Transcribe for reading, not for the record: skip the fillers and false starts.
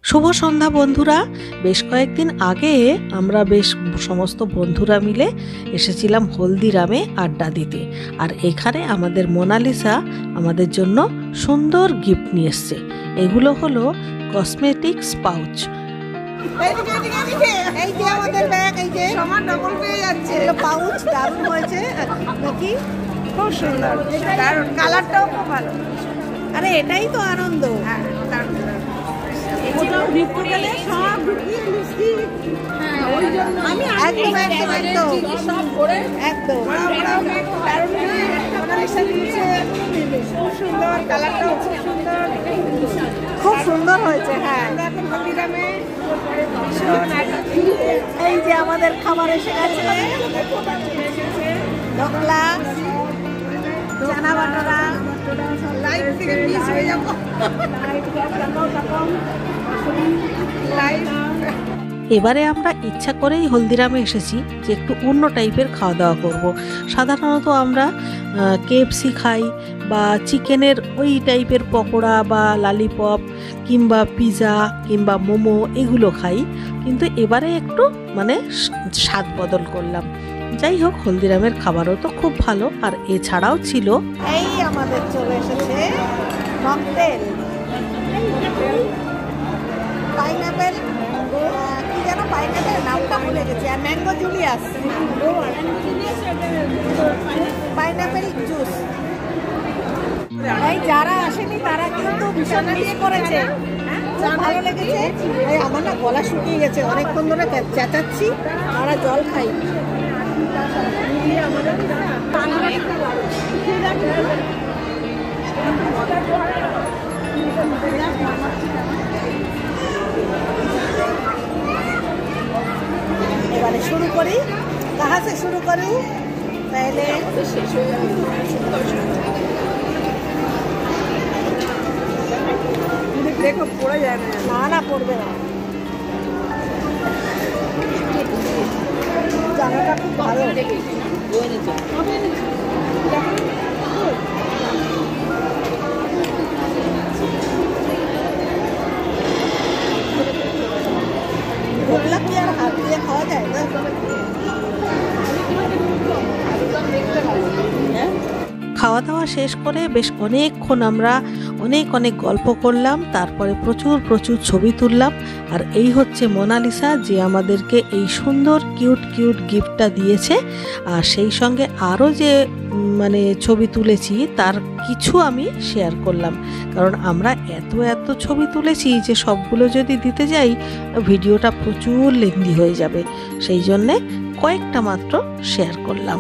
শুভ সন্ধ্যা বন্ধুরা। বেশ কয়েকদিন আগে আমরা সমস্ত বন্ধুরা মিলে এসেছিলাম হলদিরামে আড্ডা দিতে। আর এখানে আমাদের মোনালিসা আমাদের জন্য সুন্দর গিফট নিয়ে এসছে। এগুলো হলো কসমেটিক্স পাউচ। এই যে আমাদের ব্যাগ, এই যে সমান ডবল পেয়ে যাচ্ছে পাউচ। দারুণ হয়েছে নাকি? খুব সুন্দর, দারুণ, কালারটাও খুব ভালো। আরে এটাই তো আনন্দ। হ্যাঁ, দারুণ। খুব সুন্দর হয়েছে। হ্যাঁ, এই যে আমাদের খাবার এসে গেছে, ঢোকলা, চানা বাটারা। লাইভ থেকে মিস হয়ে যাবো। এবারে আমরা ইচ্ছা করেই হলদিরামে এসেছি যে একটু অন্য টাইপের খাওয়া দাওয়া করব। সাধারণত আমরা কেএফসি খাই বা চিকেনের ওই টাইপের পকোড়া বা লালিপপ কিংবা পিৎজা কিংবা মোমো এগুলো খাই, কিন্তু এবারে একটু স্বাদ বদল করলাম। যাই হোক, হলদিরামের খাবারও তো খুব ভালো। আর এছাড়াও ছিল এই আমাদের চলে এসেছে মকটেল, পাইনাপেল, কি যেন পাইনাপেল নামটা ভুলে গেছি, আর ম্যাঙ্গো জুলিয়াস, পাইনাপেল জুস। এই যারা আসেনি তারা কিন্তু ভীষণ মিস করেছে, ভালো লেগেছে। এই আমার না গলা শুকিয়ে গেছে, অনেকক্ষণ ধরে চেঁচাচ্ছি, আমরা জল খাই। এবারে শুরু করি, কাহা সে শুরু করি? তাহলে দেখো পড়ে যায় না, না পড়বে না। জায়গাটা খুব ভালো। ভুললাম কি আর হাত দিয়ে খাওয়া যায় না? খাওয়া দাওয়া শেষ করে বেশ অনেকক্ষণ আমরা অনেক গল্প করলাম, তারপরে প্রচুর ছবি তুললাম। আর এই হচ্ছে মোনালিসা, যে আমাদেরকে এই সুন্দর কিউট গিফটটা দিয়েছে। আর সেই সঙ্গে আরও যে ছবি তুলেছি তার কিছু আমি শেয়ার করলাম, কারণ আমরা এত ছবি তুলেছি যে সবগুলো যদি দিতে যাই ভিডিওটা প্রচুর লেন্দি হয়ে যাবে, সেই জন্যে কয়েকটা মাত্র শেয়ার করলাম।